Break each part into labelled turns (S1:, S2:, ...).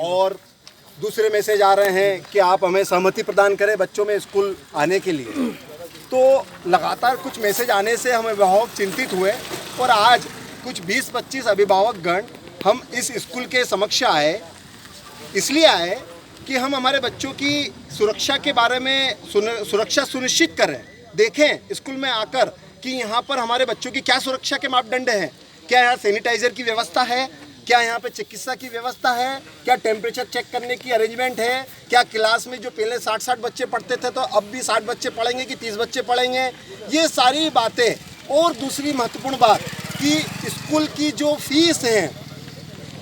S1: और दूसरे मैसेज आ रहे हैं कि आप हमें सहमति प्रदान करें बच्चों में स्कूल आने के लिए। तो लगातार कुछ मैसेज आने से हम अभिभावक चिंतित हुए और आज कुछ 20-25 अभिभावक गण हम इस स्कूल के समक्ष आए। इसलिए आए कि हम हमारे बच्चों की सुरक्षा के बारे में सुरक्षा सुनिश्चित करें, देखें स्कूल में आकर कि यहाँ पर हमारे बच्चों की क्या सुरक्षा के मापदंड हैं, क्या यहाँ सैनिटाइजर की व्यवस्था है, क्या यहाँ पे चिकित्सा की व्यवस्था है, क्या टेम्परेचर चेक करने की अरेंजमेंट है, क्या क्लास में जो पहले 60-60 बच्चे पढ़ते थे तो अब भी 60 बच्चे पढ़ेंगे कि 30 बच्चे पढ़ेंगे, ये सारी बातें। और दूसरी महत्वपूर्ण बात कि स्कूल की जो फीस है,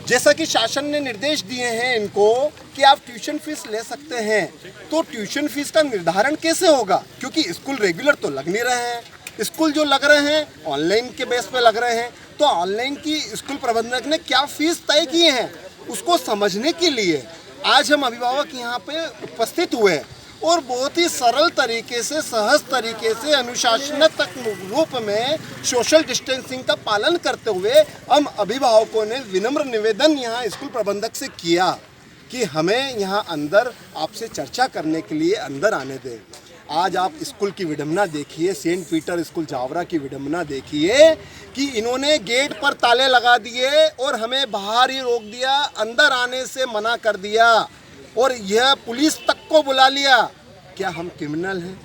S1: जैसा कि शासन ने निर्देश दिए हैं इनको कि आप ट्यूशन फीस ले सकते हैं, तो ट्यूशन फीस का निर्धारण कैसे होगा, क्योंकि स्कूल रेगुलर तो लग नहीं रहे हैं, स्कूल जो लग रहे हैं ऑनलाइन के बेस पे लग रहे हैं। तो ऑनलाइन की स्कूल प्रबंधक ने क्या फीस तय किए हैं उसको समझने के लिए आज हम अभिभावक यहाँ पे उपस्थित हुए और बहुत ही सरल तरीके से, सहज तरीके से, अनुशासनात्मक रूप में सोशल डिस्टेंसिंग का पालन करते हुए हम अभिभावकों ने विनम्र निवेदन यहाँ स्कूल प्रबंधक से किया कि हमें यहाँ अंदर आपसे चर्चा करने के लिए अंदर आने दें। आज आप स्कूल की विडंबना देखिए, सेंट पीटर स्कूल जावरा की विडंबना देखिए कि इन्होंने गेट पर ताले लगा दिए और हमें बाहर ही रोक दिया, अंदर आने से मना कर दिया और यह पुलिस तक को बुला लिया। क्या हम क्रिमिनल हैं?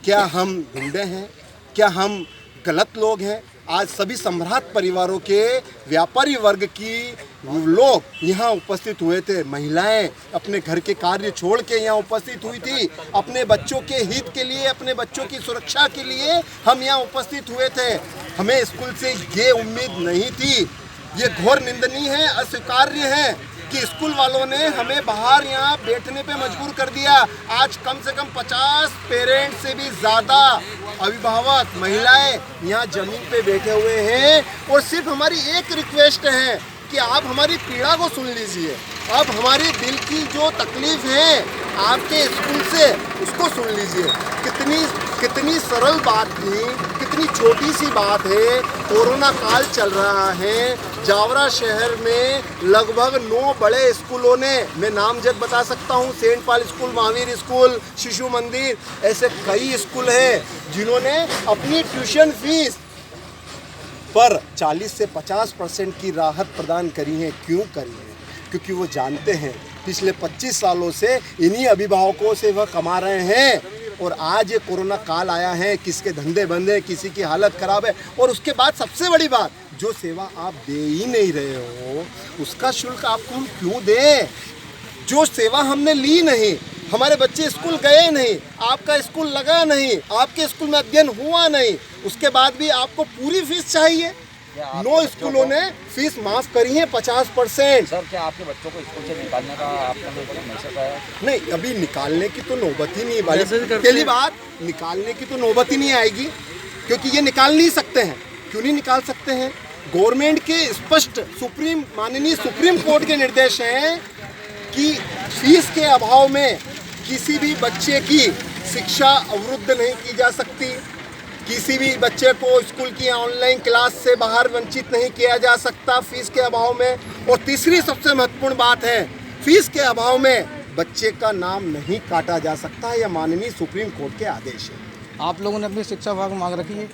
S1: क्या हम गुंडे हैं? क्या हम गलत लोग हैं? आज सभी सम्राट परिवारों के व्यापारी वर्ग की लोग यहाँ उपस्थित हुए थे, महिलाएं अपने घर के कार्य छोड़ के यहाँ उपस्थित हुई थी, अपने बच्चों के हित के लिए, अपने बच्चों की सुरक्षा के लिए हम यहाँ उपस्थित हुए थे। हमें स्कूल से ये उम्मीद नहीं थी। ये घोर निंदनीय है, अस्वीकार्य है कि स्कूल वालों ने हमें बाहर यहाँ बैठने पे मजबूर कर दिया। आज कम से कम 50 पेरेंट्स से भी ज़्यादा अभिभावक महिलाएं यहाँ ज़मीन पे बैठे हुए हैं और सिर्फ हमारी एक रिक्वेस्ट है कि आप हमारी पीड़ा को सुन लीजिए, आप हमारी दिल की जो तकलीफ़ है आपके स्कूल से उसको सुन लीजिए। कितनी सरल बात थी, कितनी छोटी सी बात है। कोरोना काल चल रहा है, जावरा शहर में लगभग 9 बड़े स्कूलों ने, मैं नामजद बता सकता हूँ, Saint Paul school, Mahavir school, Shishu Mandir, ऐसे कई स्कूल हैं जिन्होंने अपनी ट्यूशन फीस पर 40 से 50% की राहत प्रदान करी है। क्यों करी है? क्योंकि वो जानते हैं पिछले 25 सालों से इन्हीं अभिभावकों से वह कमा रहे हैं और आज ये कोरोना काल आया है, किसके धंधे बंद है, किसी की हालत ख़राब है। और उसके बाद सबसे बड़ी बात, जो सेवा आप दे ही नहीं रहे हो उसका शुल्क आपको हम क्यों दें? जो सेवा हमने ली नहीं, हमारे बच्चे स्कूल गए नहीं, आपका स्कूल लगा नहीं, आपके स्कूल में अध्ययन हुआ नहीं, उसके बाद भी आपको पूरी फीस चाहिए। 9 स्कूलों ने फीस माफ करी है 50%।
S2: सर, क्या आपके बच्चों को स्कूल से निकालने का आपका मैसेज आया?
S1: नहीं, अभी निकालने की तो नौबत ही नहीं वाली। पहली बात, निकालने की तो नौबत ही नहीं आएगी क्योंकि ये निकाल नहीं सकते हैं। क्यों नहीं निकाल सकते हैं? गवर्नमेंट के स्पष्ट माननीय सुप्रीम कोर्ट के निर्देश हैं कि फीस के अभाव में किसी भी बच्चे की शिक्षा अवरुद्ध नहीं की जा सकती, किसी भी बच्चे को स्कूल की ऑनलाइन क्लास से बाहर वंचित नहीं किया जा सकता फीस के अभाव में। और तीसरी सबसे महत्वपूर्ण बात है, फीस के अभाव में बच्चे का नाम नहीं काटा जा सकता। यह माननीय सुप्रीम कोर्ट के आदेश है।
S3: आप लोगों ने अपनी शिक्षा विभाग मांग रखी है?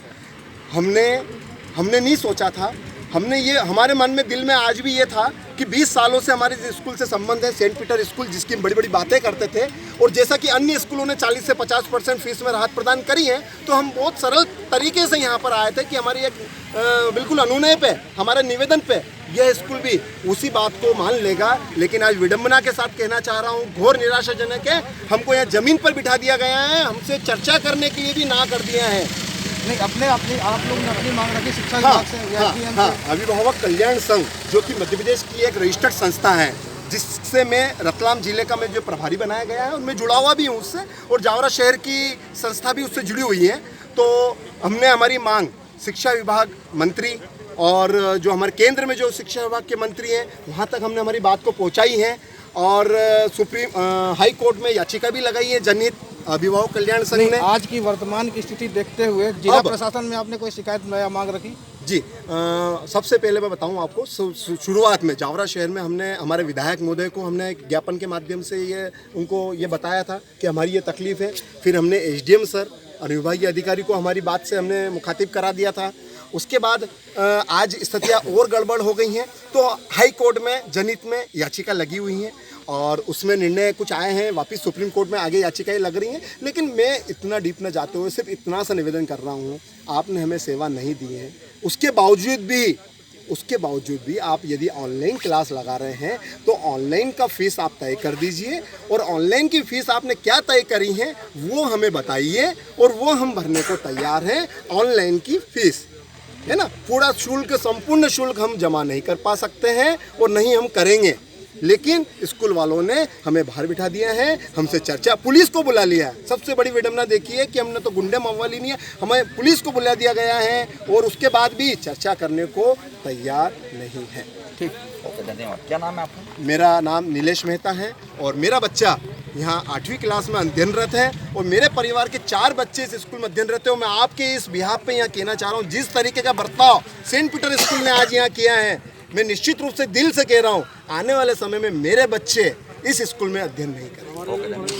S1: हमने नहीं सोचा था। हमने ये, हमारे मन में, दिल में आज भी ये था कि 20 सालों से हमारे स्कूल से संबंध है, सेंट पीटर स्कूल, जिसकी बड़ी बड़ी बातें करते थे। और जैसा कि अन्य स्कूलों ने 40 से 50% फीस में राहत प्रदान करी है, तो हम बहुत सरल तरीके से यहाँ पर आए थे कि हमारी एक बिल्कुल अनुनय पे, हमारे निवेदन पे यह स्कूल भी उसी बात को मान लेगा। लेकिन आज विडंबना के साथ कहना चाह रहा हूँ, घोर निराशाजनक है। हमको यहाँ ज़मीन पर बिठा दिया गया है, हमसे चर्चा करने के लिए भी ना कर दिया है।
S3: नहीं, आप लोगों ने अपनी मांग रखी शिक्षा विभाग से?
S1: हाँ, अभिभावक कल्याण संघ, जो कि मध्य प्रदेश की एक रजिस्टर्ड संस्था है, जिससे मैं रतलाम जिले का मैं जो प्रभारी बनाया गया है उनमें जुड़ा हुआ भी हूँ उससे, और जावरा शहर की संस्था भी उससे जुड़ी हुई है। तो हमने हमारी मांग शिक्षा विभाग मंत्री और जो हमारे केंद्र में जो शिक्षा विभाग के मंत्री हैं वहाँ तक हमने हमारी बात को पहुँचाई है और हाई कोर्ट में याचिका भी लगाई है जनहित अभिभावक कल्याण संघ ने।
S3: आज की वर्तमान की स्थिति देखते हुए जिला प्रशासन में आपने कोई शिकायत या मांग रखी?
S1: जी सबसे पहले मैं बताऊं आपको शुरुआत में जावरा शहर में हमने हमारे विधायक महोदय को हमने एक ज्ञापन के माध्यम से उनको ये बताया था कि हमारी ये तकलीफ़ है। फिर हमने एसडीएम सर और विभागीय अधिकारी को हमारी बात से हमने मुखातिब करा दिया था। उसके बाद आज स्थितियाँ और गड़बड़ हो गई हैं, तो हाई कोर्ट में जनहित में याचिका लगी हुई हैं और उसमें निर्णय कुछ आए हैं, वापस सुप्रीम कोर्ट में आगे याचिकाएं लग रही हैं। लेकिन मैं इतना डीप न जाते हुए सिर्फ इतना सा निवेदन कर रहा हूँ, आपने हमें सेवा नहीं दी है, उसके बावजूद भी आप यदि ऑनलाइन क्लास लगा रहे हैं तो ऑनलाइन का फीस आप तय कर दीजिए और ऑनलाइन की फ़ीस आपने क्या तय करी है वो हमें बताइए और वो हम भरने को तैयार हैं। ऑनलाइन की फ़ीस है ना, पूरा शुल्क, संपूर्ण शुल्क हम जमा नहीं कर पा सकते हैं और नहीं हम करेंगे, लेकिन स्कूल वालों ने हमें बाहर बिठा दिया है, हमसे चर्चा, पुलिस को बुला लिया है। सबसे बड़ी विडंबना देखिए कि हमने तो गुंडे मवाली नहीं है, हमें पुलिस को बुला दिया गया है और उसके बाद भी चर्चा करने को तैयार नहीं है।
S2: ठीक, ओके, धन्यवाद। क्या नाम है आपका?
S1: मेरा नाम नीलेश मेहता है और मेरा बच्चा यहाँ 8वीं क्लास में अध्ययनरत है और मेरे परिवार के 4 बच्चे इस स्कूल में अध्ययनरत हैं। मैं आपके इस बिहाफ पे यहाँ कहना चाह रहा हूँ, जिस तरीके का बर्ताव सेंट पीटर स्कूल ने आज यहाँ किया है, मैं निश्चित रूप से दिल से कह रहा हूँ, आने वाले समय में मेरे बच्चे इस स्कूल में अध्ययन नहीं करेंगे।